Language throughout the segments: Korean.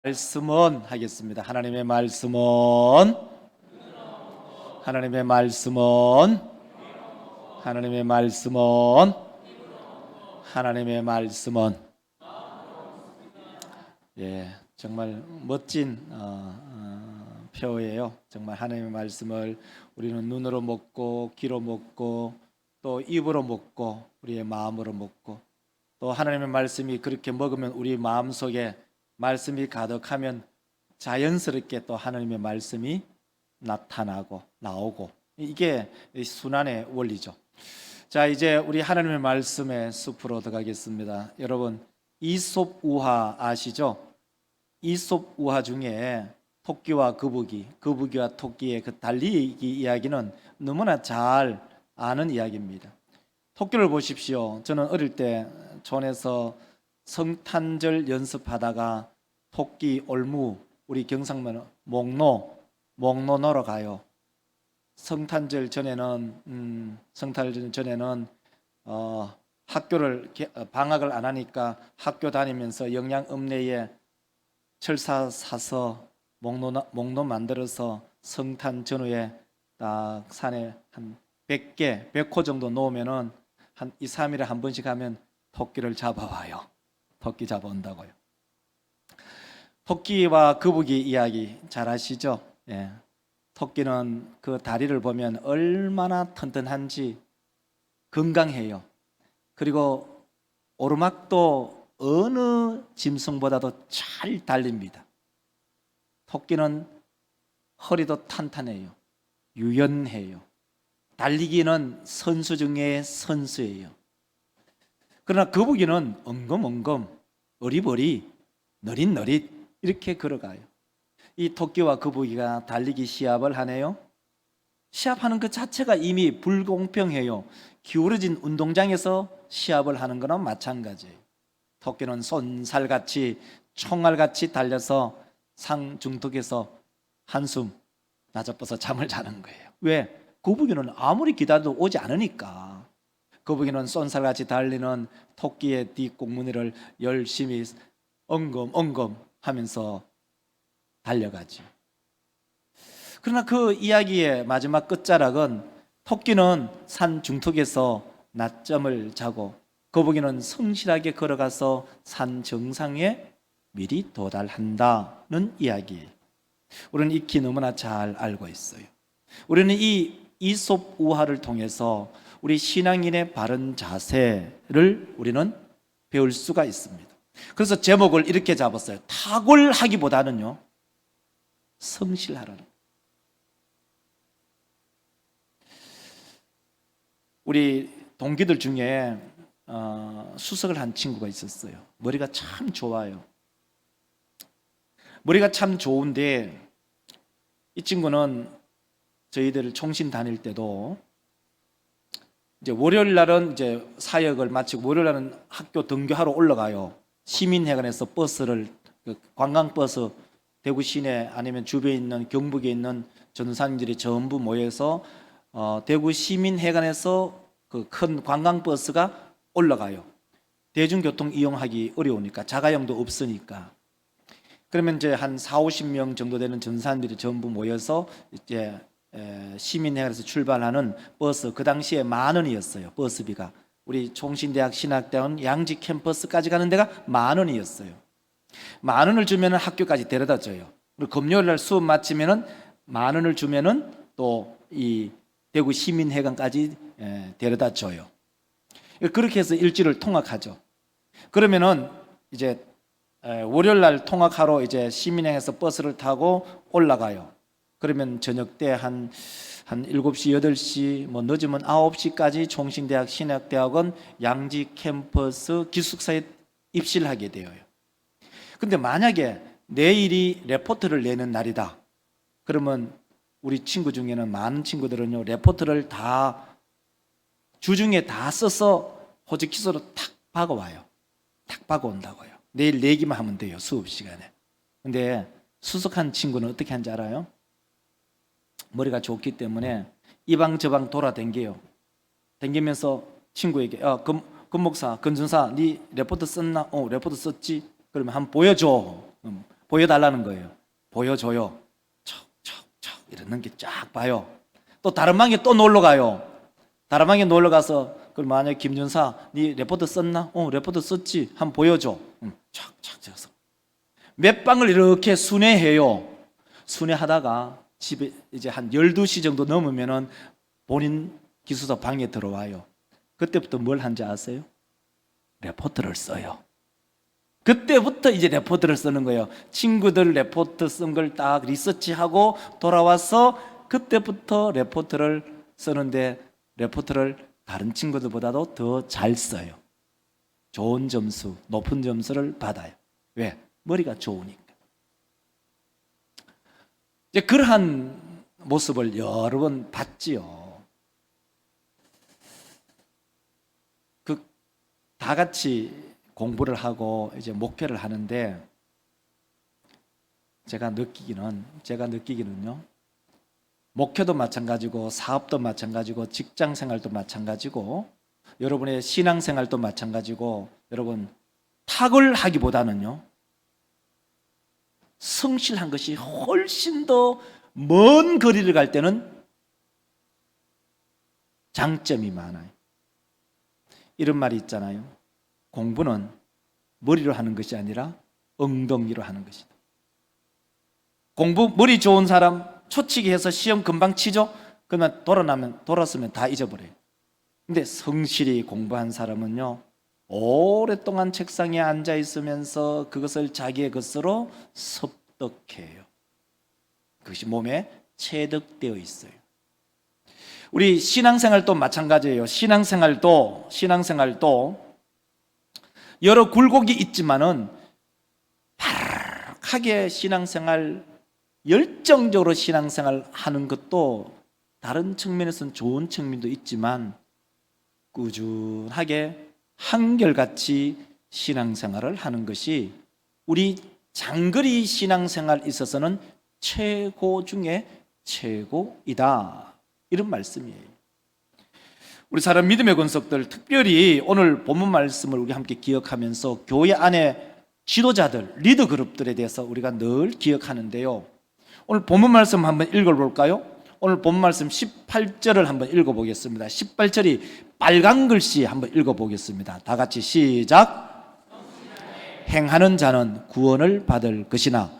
말씀은 하겠습니다. 하나님의 말씀은 하나님의 말씀은 하나님의 말씀은 하나님의 말씀은 정말 멋진 표예요. 정말 하나님의 말씀을 우리는 눈으로 먹고 귀로 먹고 또 입으로 먹고 우리의 마음으로 먹고 또 하나님의 말씀이 그렇게 먹으면 우리 마음속에 말씀이 가득하면 자연스럽게 또 하나님의 말씀이 나타나고 나오고, 이게 순환의 원리죠. 자, 이제 우리 하나님의 말씀의 숲으로 들어가겠습니다. 여러분, 이솝우화 아시죠? 이솝우화 중에 토끼와 거북이와 토끼의 그 달리기 이야기는 너무나 잘 아는 이야기입니다. 토끼를 보십시오. 저는 어릴 때 촌에서 성탄절 연습하다가 토끼 올무, 우리 경상도는 목노 놀러 가요. 성탄절 전에는 학교를 방학을 안 하니까 학교 다니면서 영양 읍내에 철사 사서 목노 만들어서 성탄 전후에 딱 산에 한 100호 정도 놓으면은 한 2, 3일에 한 번씩 하면 토끼를 잡아와요. 토끼 잡아온다고요. 토끼와 거북이 이야기 잘 아시죠? 예. 토끼는 그 다리를 보면 얼마나 튼튼한지, 건강해요. 그리고 오르막도 어느 짐승보다도 잘 달립니다. 토끼는 허리도 탄탄해요. 유연해요. 달리기는 선수 중에 선수예요. 그러나 거북이는 엉금엉금, 어리버리, 너릿너릿 이렇게 걸어가요. 이 토끼와 거북이가 달리기 시합을 하네요. 시합하는 그 자체가 이미 불공평해요. 기울어진 운동장에서 시합을 하는 거나 마찬가지예요. 토끼는 쏜살같이 총알같이 달려서 상중턱에서 한숨 나자빠서 잠을 자는 거예요. 왜? 거북이는 아무리 기다려도 오지 않으니까. 거북이는 쏜살같이 달리는 토끼의 뒷꽁무니를 열심히 엉금 하면서 달려가지. 그러나 그 이야기의 마지막 끝자락은 토끼는 산 중턱에서 낮잠을 자고 거북이는 성실하게 걸어가서 산 정상에 미리 도달한다는 이야기예요. 우리는 익히 너무나 잘 알고 있어요. 우리는 이 이솝우화를 통해서 우리 신앙인의 바른 자세를 우리는 배울 수가 있습니다. 그래서 제목을 이렇게 잡았어요. 탁월하기보다는요, 성실하라는. 우리 동기들 중에 수석을 한 친구가 있었어요. 머리가 참 좋아요. 머리가 참 좋은데 이 친구는 저희들 총신 다닐 때도 이제 월요일 날은 이제 사역을 마치고 월요일 날은 학교 등교하러 올라가요. 시민회관에서 버스를, 관광버스, 대구 시내 아니면 주변에 있는 경북에 있는 전도사님들이 전부 모여서 대구 시민회관에서 그 큰 관광버스가 올라가요. 대중교통 이용하기 어려우니까, 자가용도 없으니까. 그러면 이제 한 4, 50명 정도 되는 전사님들이 전부 모여서 이제 시민회관에서 출발하는 버스, 그 당시에 10,000원이었어요. 버스비가. 우리 총신대학 신학대원 양지 캠퍼스까지 가는 데가 10,000원이었어요. 10,000원을 주면은 학교까지 데려다 줘요. 그리고 금요일 날 수업 마치면은 10,000원을 주면은 또 이 대구 시민회관까지 데려다 줘요. 그렇게 해서 일주일을 통학하죠. 그러면은 이제 월요일 날 통학하러 이제 시민회관에서 버스를 타고 올라가요. 그러면 저녁 때 한 7시, 8시, 뭐 늦으면 9시까지 총신대학 신학대학원 양지 캠퍼스 기숙사에 입시를 하게 되어요. 근데 만약에 내일이 레포트를 내는 날이다. 그러면 우리 친구 중에는 많은 친구들은요, 레포트를 다 주중에 다 써서 호직기소로 탁 박아와요. 탁 박아온다고요. 내일 내기만 하면 돼요, 수업 시간에. 근데 수석한 친구는 어떻게 하는지 알아요? 머리가 좋기 때문에 이방 저방 돌아댕겨요. 댕기면서 친구에게 금 목사, 근 전사, 네 레포트 썼나? 레포트 썼지? 그러면 한번 보여줘. 보여달라는 거예요. 보여줘요. 척척척 이러는 게 쫙 봐요. 또 다른 방에 또 놀러 가요. 다른 방에 놀러 가서 그럼 만약에 김준사 네 레포트 썼나? 레포트 썼지. 한번 보여줘. 촥촥 적어서 몇 방을 이렇게 순회해요. 순회하다가 집에 이제 한 12시 정도 넘으면은 본인 기숙사 방에 들어와요. 그때부터 뭘 한지 아세요? 레포트를 써요. 그때부터 이제 레포트를 쓰는 거예요. 친구들 레포트 쓴 걸 딱 리서치하고 돌아와서 그때부터 레포트를 쓰는데 레포트를 다른 친구들보다도 더 잘 써요. 좋은 점수, 높은 점수를 받아요. 왜? 머리가 좋으니까. 이제 그러한 모습을 여러 번 봤지요. 다 같이 공부를 하고 이제 목회를 하는데 제가 느끼기는요. 목회도 마찬가지고 사업도 마찬가지고 직장 생활도 마찬가지고 여러분의 신앙 생활도 마찬가지고 여러분 탁을 하기보다는요. 성실한 것이 훨씬 더 먼 거리를 갈 때는 장점이 많아요. 이런 말이 있잖아요. 공부는 머리로 하는 것이 아니라 엉덩이로 하는 것이다. 공부 머리 좋은 사람 초치기 해서 시험 금방 치죠? 그러면 돌았으면 다 잊어버려요. 근데 성실히 공부한 사람은요, 오랫동안 책상에 앉아 있으면서 그것을 자기의 것으로 습득해요. 그것이 몸에 체득되어 있어요. 우리 신앙생활도 마찬가지예요. 신앙생활도 여러 굴곡이 있지만은 바르게 신앙생활 열정적으로 신앙생활 하는 것도 다른 측면에서는 좋은 측면도 있지만 꾸준하게 한결같이 신앙생활을 하는 것이 우리 장거리 신앙생활에 있어서는 최고 중에 최고이다. 이런 말씀이에요. 우리 사람 믿음의 권속들, 특별히 오늘 본문 말씀을 우리 함께 기억하면서 교회 안에 지도자들, 리더 그룹들에 대해서 우리가 늘 기억하는데요. 오늘 본문 말씀 한번 읽어볼까요? 오늘 본문 말씀 18절을 한번 읽어보겠습니다. 18절이 빨간 글씨 한번 읽어보겠습니다. 다 같이 시작. 행하는 자는 구원을 받을 것이나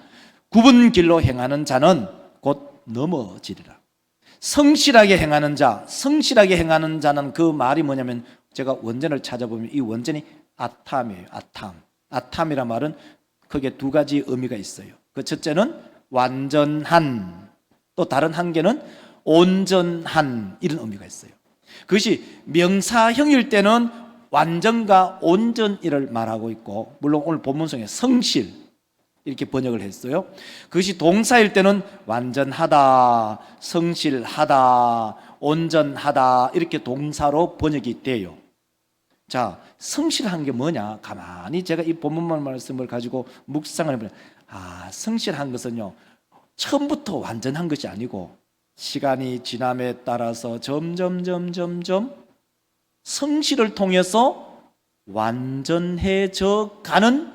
굽은 길로 행하는 자는 곧 넘어지리라. 성실하게 행하는 자는 그 말이 뭐냐면 제가 원전을 찾아보면 이 원전이 아탐이에요. 아탐이란 말은 크게 두 가지 의미가 있어요. 그 첫째는 완전한, 또 다른 한 개는 온전한, 이런 의미가 있어요. 그것이 명사형일 때는 완전과 온전이를 말하고 있고, 물론 오늘 본문성에 성실 이렇게 번역을 했어요. 그것이 동사일 때는 완전하다, 성실하다, 온전하다 이렇게 동사로 번역이 돼요. 자, 성실한 게 뭐냐? 가만히 제가 이 본문 말씀을 가지고 묵상을 해보면 성실한 것은요, 처음부터 완전한 것이 아니고 시간이 지남에 따라서 점점 성실을 통해서 완전해져 가는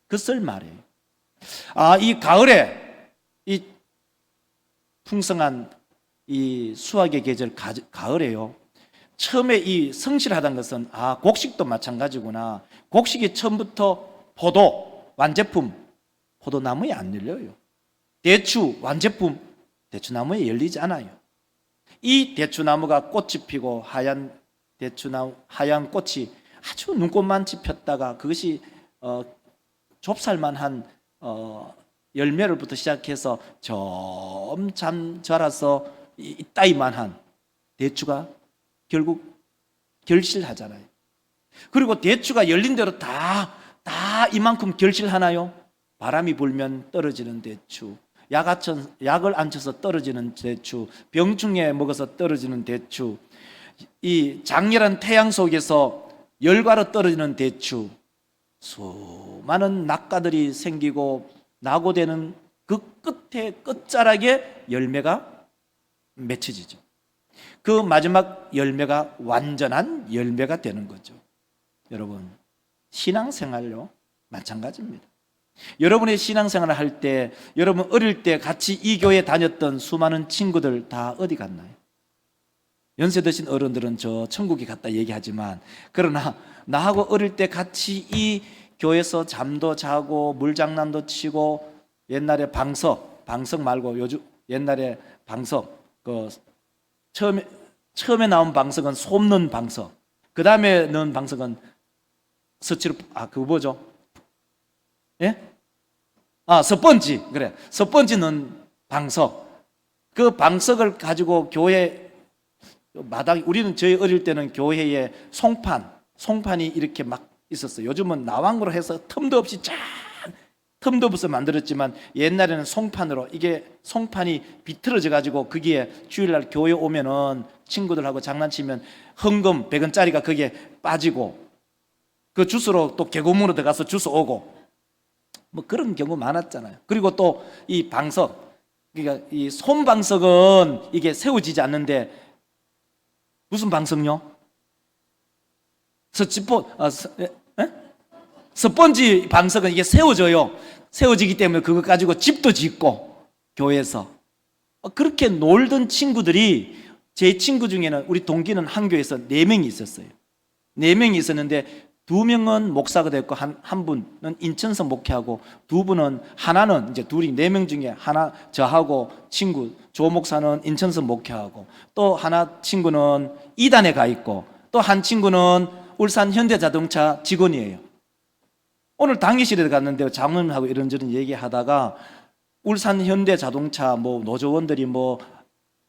것을 말해요. 이 가을에 이 풍성한 이 수확의 계절 가을에요. 처음에 이 성실하다는 것은 곡식도 마찬가지구나. 곡식이 처음부터 포도, 완제품, 포도나무에 안 열려요. 대추, 완제품, 대추나무에 열리지 않아요. 이 대추나무가 꽃이 피고 하얀 대추나무, 하얀 꽃이 아주 눈꽃만치 폈다가 그것이 좁쌀만한 열매를부터 시작해서 점점 자라서 이따위만한 대추가 결국 결실하잖아요. 그리고 대추가 열린 대로 다 이만큼 결실하나요? 바람이 불면 떨어지는 대추, 약을 안 쳐서 떨어지는 대추, 병충해 먹어서 떨어지는 대추, 이 장렬한 태양 속에서 열과로 떨어지는 대추, 수많은 낙가들이 생기고 낙오되는 그 끝자락에 열매가 맺혀지죠. 그 마지막 열매가 완전한 열매가 되는 거죠. 여러분, 신앙생활로 마찬가지입니다. 여러분의 신앙생활을 할 때, 여러분 어릴 때 같이 이 교회 다녔던 수많은 친구들 다 어디 갔나요? 연세 드신 어른들은 저 천국에 갔다 얘기하지만, 그러나 나하고 어릴 때 같이 이 교회에서 잠도 자고 물장난도 치고, 옛날에 방석 말고 요즘 옛날에 방석, 그 처음에 나온 방석은 솜 넣은 방석, 그 다음에 넣은 방석은 스치로, 그거 뭐죠? 예? 스펀지. 그래, 스펀지 넣은 방석. 그 방석을 가지고 교회 마당, 우리는 저희 어릴 때는 교회에 송판이 이렇게 막 있었어요. 요즘은 나왕으로 해서 틈도 없어 만들었지만, 옛날에는 송판으로, 이게 송판이 비틀어져 가지고 거기에 주일날 교회 오면은 친구들하고 장난치면 헌금 100원짜리가 거기에 빠지고, 그 주스로 또 계곡물로 들어가서 주스 오고, 뭐 그런 경우 많았잖아요. 그리고 또 이 방석, 그러니까 이 솜방석은 이게 세워지지 않는데, 무슨 방석요? 스펀지 방석은 이게 세워져요. 세워지기 때문에 그거 가지고 집도 짓고, 교회에서 그렇게 놀던 친구들이, 제 친구 중에는 우리 동기는 한 교회에서 4명이 있었어요. 4명이 있었는데 2명은 목사가 됐고, 한 분은 인천서 목회하고, 하나는 이제 둘이 4명 중에 하나, 저하고 친구 조 목사는 인천서 목회하고, 또 하나 친구는 이단에 가 있고, 또 한 친구는 울산 현대자동차 직원이에요. 오늘 당회실에 갔는데 장로님하고 이런저런 얘기하다가, 울산 현대자동차 뭐 노조원들이 뭐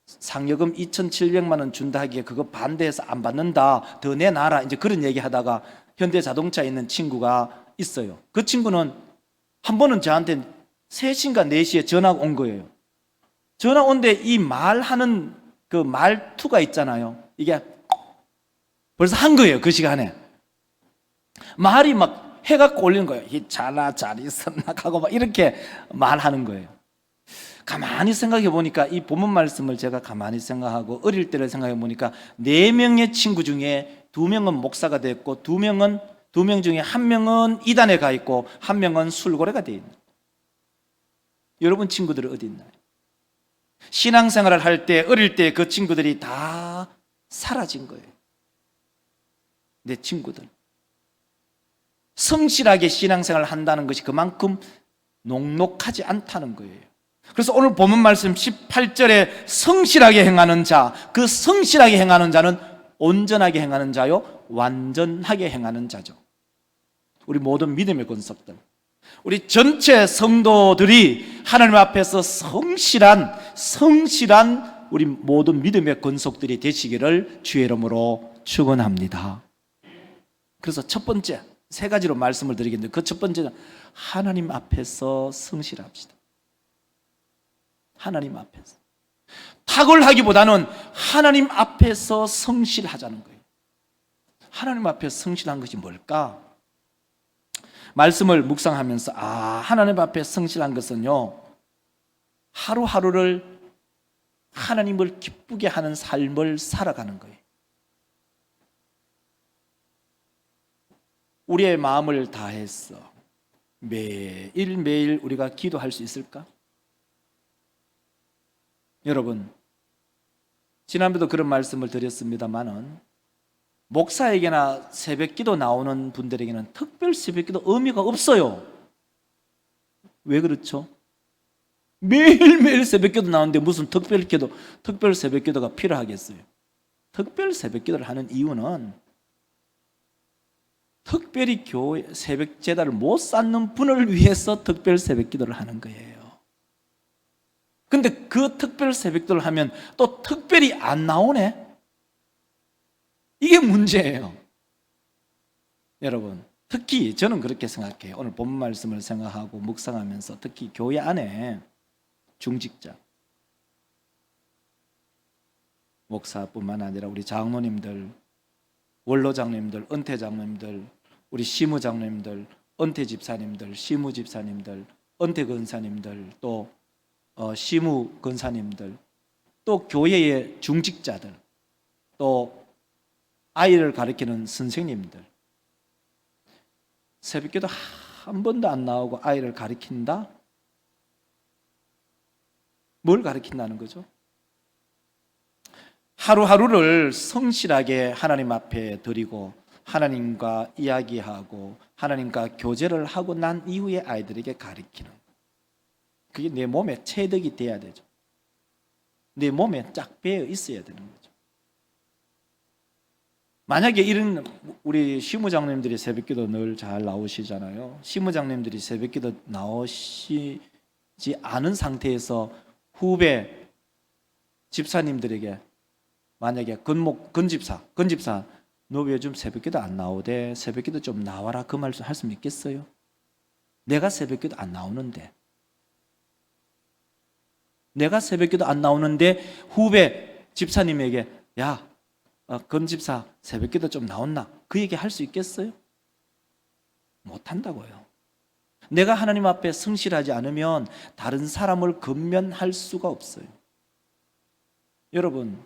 상여금 2,700만 원 준다 하기에 그거 반대해서 안 받는다, 더 내놔라, 이제 그런 얘기하다가 현대자동차에 있는 친구가 있어요. 그 친구는 한 번은 저한테 3시인가 4시에 전화가 온 거예요. 전화 온데 이 말하는 그 말투가 있잖아요. 이게 벌써 한 거예요. 그 시간에 말이 막 해갖고 올리는 거예요. 자라 잘 있었나 하고 막 이렇게 말하는 거예요. 가만히 생각해 보니까, 이 본문 말씀을 제가 가만히 생각하고 어릴 때를 생각해 보니까, 4명의 친구 중에 2명은 목사가 됐고, 2명 중에 1명은 이단에 가 있고, 1명은 술고래가 되어 있는. 여러분 친구들은 어디 있나요? 신앙생활을 할 때, 어릴 때 그 친구들이 다 사라진 거예요. 내 친구들. 성실하게 신앙생활을 한다는 것이 그만큼 녹록하지 않다는 거예요. 그래서 오늘 본문 말씀 18절에 성실하게 행하는 자, 그 성실하게 행하는 자는 온전하게 행하는 자요, 완전하게 행하는 자죠. 우리 모든 믿음의 권속들, 우리 전체 성도들이 하나님 앞에서 성실한 우리 모든 믿음의 권속들이 되시기를 주의 이름으로 축원합니다. 그래서 첫 번째 3가지로 말씀을 드리겠는데, 그 첫 번째는 하나님 앞에서 성실합시다. 하나님 앞에서. 탁월하기보다는 하나님 앞에서 성실하자는 거예요. 하나님 앞에서 성실한 것이 뭘까? 말씀을 묵상하면서, 하나님 앞에 성실한 것은요, 하루하루를 하나님을 기쁘게 하는 삶을 살아가는 거예요. 우리의 마음을 다해서 매일매일 우리가 기도할 수 있을까? 여러분, 지난번에도 그런 말씀을 드렸습니다만은, 목사에게나 새벽기도 나오는 분들에게는 특별 새벽기도 의미가 없어요. 왜 그렇죠? 매일매일 새벽기도 나오는데 무슨 특별 새벽기도가 필요하겠어요? 특별 새벽기도를 하는 이유는 특별히 교회 새벽 제단을 못 쌓는 분을 위해서 특별 새벽기도를 하는 거예요. 근데 그 특별 새벽기도를 하면 또 특별히 안 나오네? 이게 문제예요. 여러분, 특히 저는 그렇게 생각해요. 오늘 본문 말씀을 생각하고 묵상하면서, 특히 교회 안에 중직자, 목사뿐만 아니라 우리 장로님들, 원로장로님들, 은퇴장로님들, 우리 시무장로님들, 은퇴집사님들, 시무집사님들, 은퇴건사님들, 또 시무건사님들, 또 교회의 중직자들, 또 아이를 가르치는 선생님들, 새벽기도 한 번도 안 나오고 아이를 가르친다? 뭘 가르친다는 거죠? 하루하루를 성실하게 하나님 앞에 드리고 하나님과 이야기하고 하나님과 교제를 하고 난 이후에 아이들에게 가르치는, 그게 내 몸에 체득이 돼야 되죠. 내 몸에 쫙 배어 있어야 되는 거죠. 만약에 이런, 우리 시무장님들이 새벽기도 늘 잘 나오시잖아요. 시무장님들이 새벽기도 나오시지 않은 상태에서 후배 집사님들에게 만약에 건집사 너 왜 요즘 새벽기도 안 나오대? 새벽기도 좀 나와라, 그 말씀 할 수 있겠어요? 내가 새벽기도 안 나오는데 후배 집사님에게 야, 건집사 새벽기도 좀 나온나? 그 얘기 할 수 있겠어요? 못한다고요. 내가 하나님 앞에 성실하지 않으면 다른 사람을 건면할 수가 없어요. 여러분,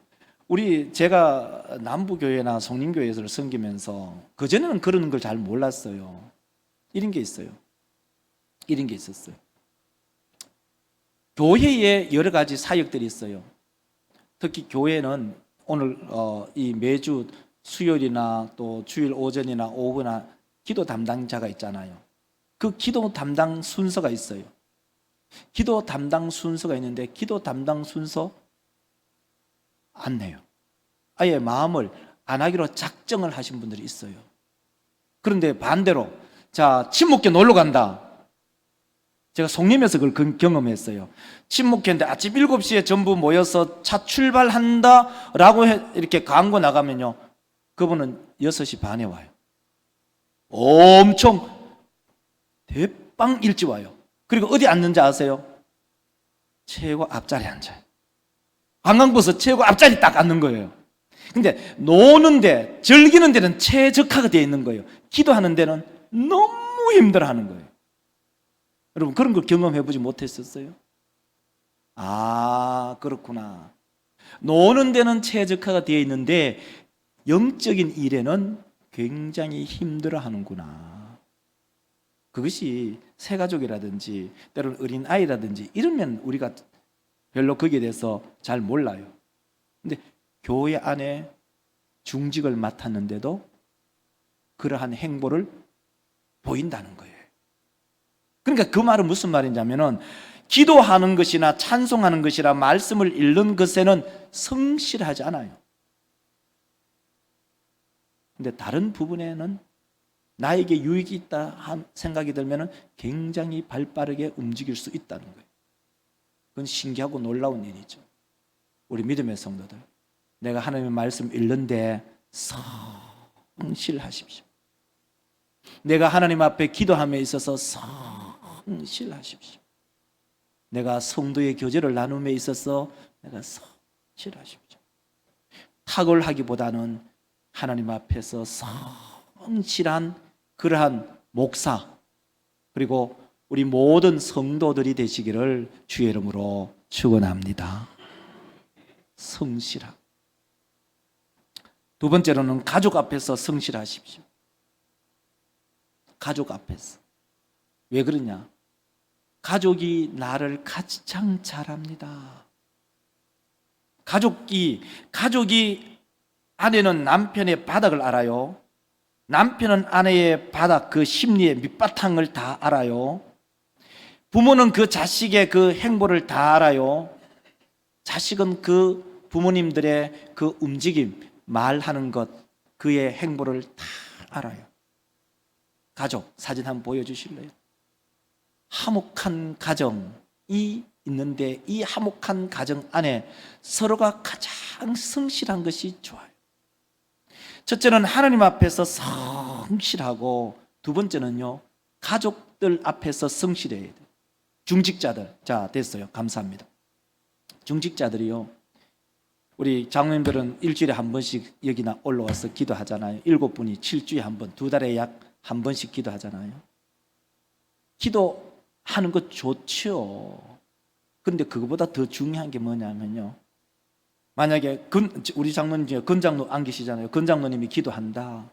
제가 남부교회나 성림교회에서 섬기면서 그전에는 그런 걸 잘 몰랐어요. 이런 게 있어요. 이런 게 있었어요. 교회에 여러 가지 사역들이 있어요. 특히 교회는 오늘 이 매주 수요일이나 또 주일 오전이나 오후나 기도 담당자가 있잖아요. 그 기도 담당 순서가 있어요. 기도 담당 순서가 있는데 기도 담당 순서 안 내요. 아예 마음을 안 하기로 작정을 하신 분들이 있어요. 그런데 반대로, 자, 친목교 놀러 간다. 제가 송림에서 그걸 경험했어요. 친목회인데 아침 7시에 전부 모여서 차 출발한다 라고 이렇게 광고 나가면요, 그분은 6시 반에 와요. 엄청 대빵 일찍 와요. 그리고 어디 앉는지 아세요? 최고 앞자리에 앉아요. 관광버스 최고 앞자리 딱 앉는 거예요. 근데 노는데, 즐기는 데는 최적화가 되어 있는 거예요. 기도하는 데는 너무 힘들어하는 거예요. 여러분, 그런 걸 경험해보지 못했었어요? 아, 그렇구나. 노는 데는 최적화가 되어 있는데 영적인 일에는 굉장히 힘들어하는구나. 그것이 새가족이라든지 때로는 어린아이라든지 이러면 우리가 별로 거기에 대해서 잘 몰라요. 근데 교회 안에 중직을 맡았는데도 그러한 행보를 보인다는 거예요. 그러니까 그 말은 무슨 말이냐면은, 기도하는 것이나 찬송하는 것이나 말씀을 읽는 것에는 성실하지 않아요. 근데 다른 부분에는 나에게 유익이 있다 생각이 들면은 굉장히 발빠르게 움직일 수 있다는 거예요. 그건 신기하고 놀라운 일이죠. 우리 믿음의 성도들, 내가 하나님의 말씀 읽는데 성실하십시오. 내가 하나님 앞에 기도함에 있어서 성실하십시오. 내가 성도의 교제를 나눔에 있어서 내가 성실하십시오. 탁월하기보다는 하나님 앞에서 성실한 그러한 목사, 그리고 우리 모든 성도들이 되시기를 주의 이름으로 축원합니다. 성실함. 두 번째로는 가족 앞에서 성실하십시오. 가족 앞에서. 왜 그러냐? 가족이 나를 가장 잘합니다. 가족이 아내는 남편의 바닥을 알아요. 남편은 아내의 바닥, 그 심리의 밑바탕을 다 알아요. 부모는 그 자식의 그 행보를 다 알아요. 자식은 그 부모님들의 그 움직임, 말하는 것, 그의 행보를 다 알아요. 가족 사진 한번 보여주실래요? 화목한 가정이 있는데 이 화목한 가정 안에 서로가 가장 성실한 것이 좋아요. 첫째는 하나님 앞에서 성실하고, 두 번째는요, 가족들 앞에서 성실해야 돼요. 중직자들, 자, 됐어요. 감사합니다. 중직자들이요, 우리 장로님들은 일주일에 한 번씩 여기나 올라와서 기도하잖아요. 7분이 7주에 한 번, 2달에 약 한 번씩 기도하잖아요. 기도하는 것 좋죠. 그런데 그거보다 더 중요한 게 뭐냐면요, 만약에 우리 장로님 중에 건 장로 안 계시잖아요. 건 장로님이 기도한다.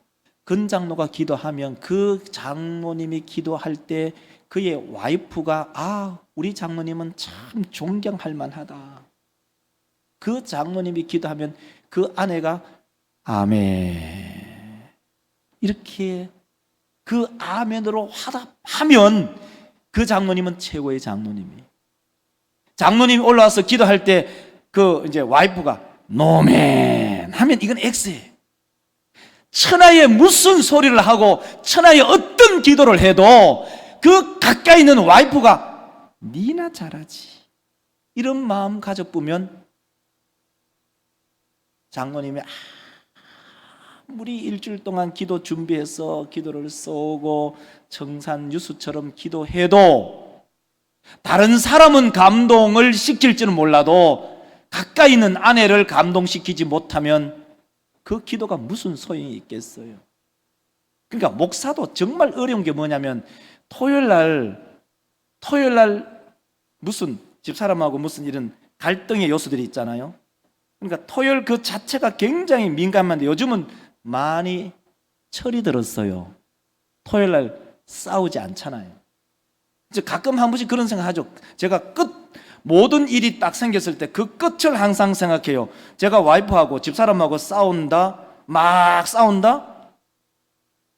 근장로가 기도하면 그 장로님이 기도할 때 그의 와이프가 우리 장로님은 참 존경할 만하다. 그 장로님이 기도하면 그 아내가 아멘 이렇게 그 아멘으로 화답하면 그 장로님은 최고의 장로님이. 장로님이 올라와서 기도할 때 그 이제 와이프가 노멘 하면 이건 X예요. 천하에 무슨 소리를 하고 천하에 어떤 기도를 해도 그 가까이 있는 와이프가 니나 잘하지 이런 마음 가져보면 장로님이 아무리 일주일 동안 기도 준비해서 기도를 써오고 청산 유수처럼 기도해도 다른 사람은 감동을 시킬지는 몰라도 가까이 있는 아내를 감동시키지 못하면 그 기도가 무슨 소용이 있겠어요. 그러니까 목사도 정말 어려운 게 뭐냐면 토요일 날 무슨 집사람하고 무슨 이런 갈등의 요소들이 있잖아요. 그러니까 토요일 그 자체가 굉장히 민감한데 요즘은 많이 철이 들었어요. 토요일 날 싸우지 않잖아요. 이제 가끔 한 번씩 그런 생각하죠. 제가 모든 일이 딱 생겼을 때 그 끝을 항상 생각해요. 제가 와이프하고 집사람하고 막 싸운다?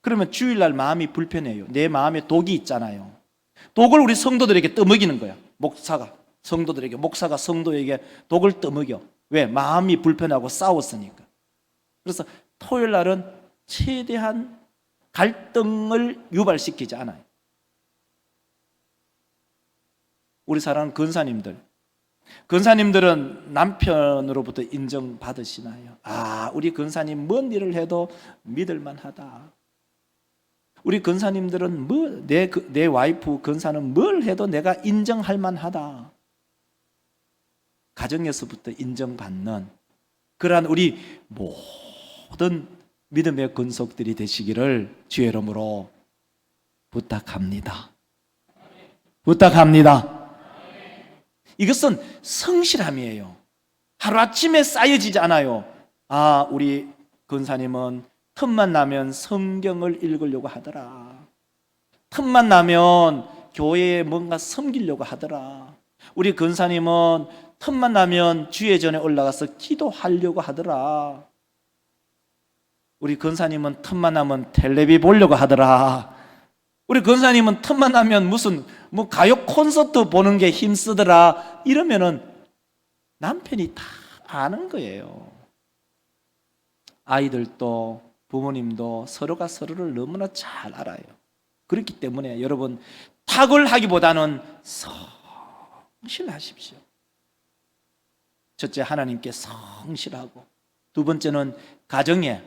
그러면 주일날 마음이 불편해요. 내 마음에 독이 있잖아요. 독을 우리 성도들에게 떠먹이는 거야. 목사가 성도에게 독을 떠먹여. 왜? 마음이 불편하고 싸웠으니까. 그래서 토요일 날은 최대한 갈등을 유발시키지 않아요. 우리 사랑하는 근사님들은 남편으로부터 인정받으시나요? 우리 근사님 뭔 일을 해도 믿을만하다. 우리 근사님들은 내 와이프 근사는 뭘 해도 내가 인정할 만하다. 가정에서부터 인정받는 그러한 우리 모든 믿음의 근속들이 되시기를 주의 이름으로 부탁합니다. 이것은 성실함이에요. 하루아침에 쌓여지지 않아요. 우리 근사님은 틈만 나면 성경을 읽으려고 하더라. 틈만 나면 교회에 뭔가 섬기려고 하더라. 우리 근사님은 틈만 나면 주예전에 올라가서 기도하려고 하더라. 우리 근사님은 틈만 나면 텔레비 보려고 하더라. 우리 근사님은 틈만 나면 무슨 가요 콘서트 보는 게 힘쓰더라. 이러면은 남편이 다 아는 거예요. 아이들도 부모님도 서로가 서로를 너무나 잘 알아요. 그렇기 때문에 여러분 탁월하기보다는 성실하십시오. 첫째, 하나님께 성실하고, 두 번째는 가정에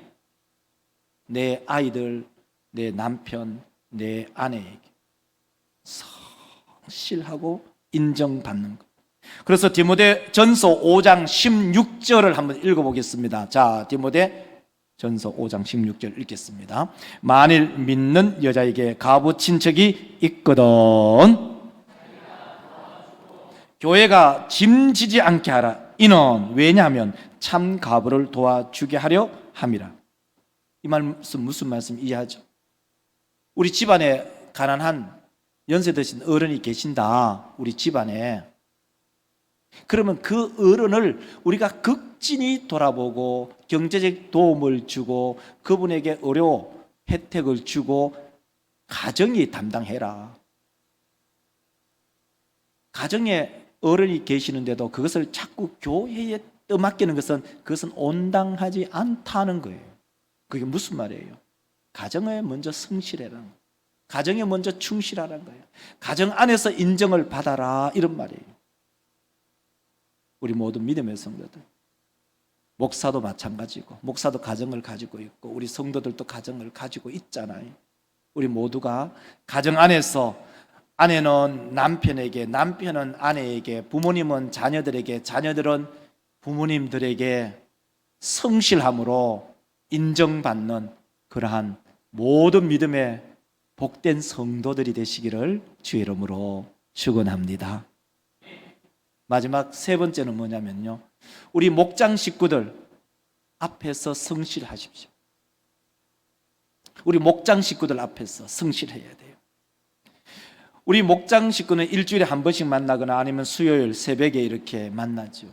내 아이들, 내 남편, 내 아내에게 성실하고 인정받는 것. 그래서 디모데전서 5장 16절을 한번 읽어보겠습니다. 자, 디모데전서 5장 16절 읽겠습니다. 만일 믿는 여자에게 가부 친척이 있거든 교회가 짐지지 않게 하라. 이는 왜냐하면 참 가부를 도와주게 하려 함이라. 이 말씀 무슨 말씀 이해하죠? 우리 집안에 가난한 연세 드신 어른이 계신다. 우리 집안에. 그러면 그 어른을 우리가 극진히 돌아보고 경제적 도움을 주고 그분에게 의료 혜택을 주고 가정이 담당해라. 가정에 어른이 계시는데도 그것을 자꾸 교회에 떠맡기는 그것은 온당하지 않다는 거예요. 그게 무슨 말이에요? 가정에 먼저 성실해라. 가정에 먼저 충실하라는 거예요. 가정 안에서 인정을 받아라 이런 말이에요. 우리 모든 믿음의 성도들, 목사도 마찬가지고, 목사도 가정을 가지고 있고 우리 성도들도 가정을 가지고 있잖아요. 우리 모두가 가정 안에서 아내는 남편에게, 남편은 아내에게, 부모님은 자녀들에게, 자녀들은 부모님들에게 성실함으로 인정받는 그러한 모든 믿음의 복된 성도들이 되시기를 주의 이름으로 축원합니다. 마지막 세 번째는 뭐냐면요, 우리 목장 식구들 앞에서 성실하십시오. 우리 목장 식구들 앞에서 성실해야 돼요. 우리 목장 식구는 일주일에 한 번씩 만나거나 아니면 수요일 새벽에 이렇게 만나죠.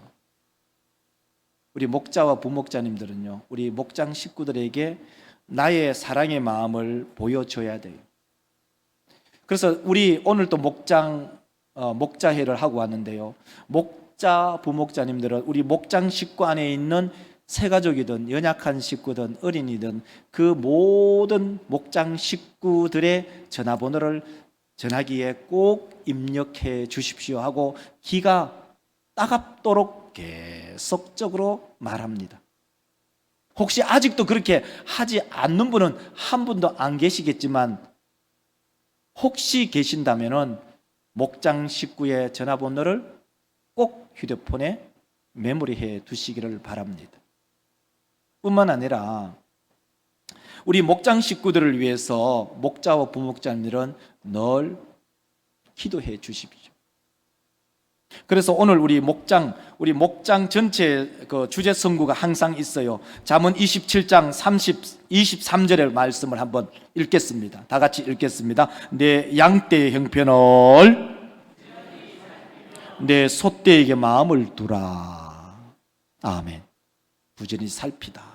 우리 목자와 부목자님들은요, 우리 목장 식구들에게 나의 사랑의 마음을 보여줘야 돼요. 그래서 우리 오늘 또 목자회를 하고 왔는데요, 목자 부목자님들은 우리 목장 식구 안에 있는 새가족이든 연약한 식구든 어린이든 그 모든 목장 식구들의 전화번호를 전화기에 꼭 입력해 주십시오 하고 기가 따갑도록 계속적으로 말합니다. 혹시 아직도 그렇게 하지 않는 분은 한 분도 안 계시겠지만, 혹시 계신다면은 목장 식구의 전화번호를 꼭 휴대폰에 메모리해 두시기를 바랍니다. 뿐만 아니라 우리 목장 식구들을 위해서 목자와 부목자님들은 늘 기도해 주십시오. 그래서 오늘 우리 목장 전체 그 주제 선구가 항상 있어요. 잠언 27장 23절의 말씀을 한번 읽겠습니다. 다 같이 읽겠습니다. 내 양떼의 형편을 내 소떼에게 마음을 두라. 아멘. 부지런히 살피다.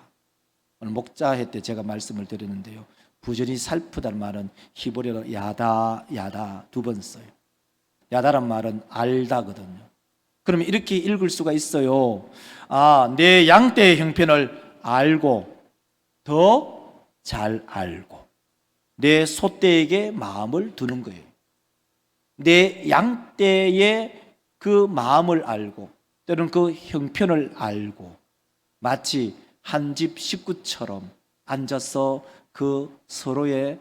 오늘 목자회 때 제가 말씀을 드렸는데요, 부지런히 살피다는 말은 히브리어로 야다 두 번 써요. 야다란 말은 알다거든요. 그러면 이렇게 읽을 수가 있어요. 내 양떼의 형편을 알고 더 잘 알고 내 소떼에게 마음을 두는 거예요. 내 양떼의 그 마음을 알고 때로는 그 형편을 알고 마치 한 집 식구처럼 앉아서 그 서로의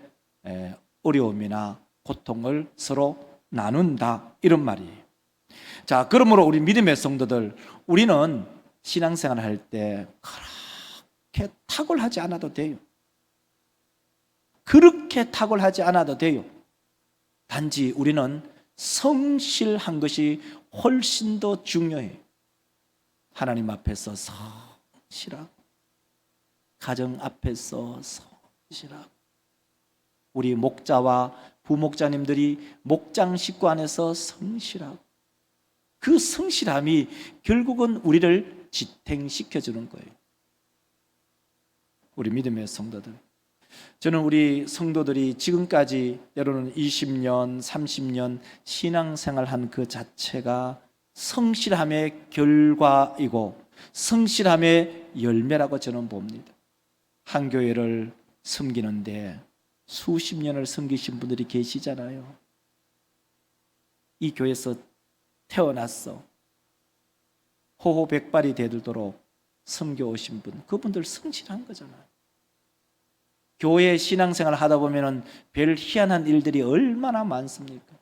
어려움이나 고통을 서로 나눈다, 이런 말이에요. 자, 그러므로 우리 믿음의 성도들, 우리는 신앙생활 할 때 그렇게 탁월하지 않아도 돼요. 그렇게 탁월하지 않아도 돼요. 단지 우리는 성실한 것이 훨씬 더 중요해요. 하나님 앞에서 성실하고 가정 앞에서 성실하고 우리 목자와 부목자님들이 목장 식구 안에서 성실하고 그 성실함이 결국은 우리를 지탱시켜주는 거예요. 우리 믿음의 성도들, 저는 우리 성도들이 지금까지 때로는 20년, 30년 신앙생활한 그 자체가 성실함의 결과이고 성실함의 열매라고 저는 봅니다. 한 교회를 섬기는데 수십 년을 섬기신 분들이 계시잖아요. 이 교회에서 태어났어 호호백발이 되도록 섬겨오신 분, 그분들 성실한 거잖아요. 교회 신앙생활을 하다 보면 별 희한한 일들이 얼마나 많습니까?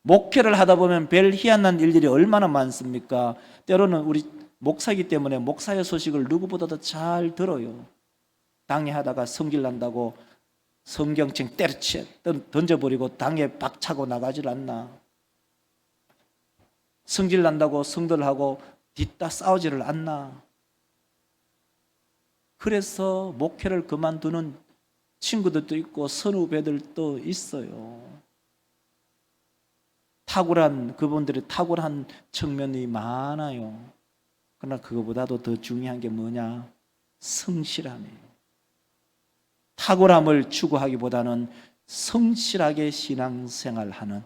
목회를 하다 보면 별 희한한 일들이 얼마나 많습니까? 때로는 우리 목사이기 때문에 목사의 소식을 누구보다도 잘 들어요. 당회하다가 성질 난다고 성경책 때려쳐 던져버리고 당에 박차고 나가질 않나? 성질 난다고 성들하고 뒤따 싸우지를 않나? 그래서 목회를 그만두는 친구들도 있고 선후배들도 있어요. 그분들이 탁월한 측면이 많아요. 그러나 그거보다도 더 중요한 게 뭐냐? 성실함이에요. 탁월함을 추구하기보다는 성실하게 신앙생활하는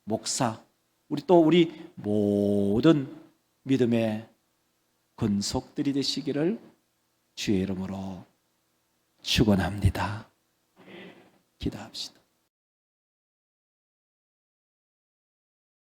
목사, 우리 모든 믿음의 권속들이 되시기를 주의 이름으로 축원합니다. 기도합시다.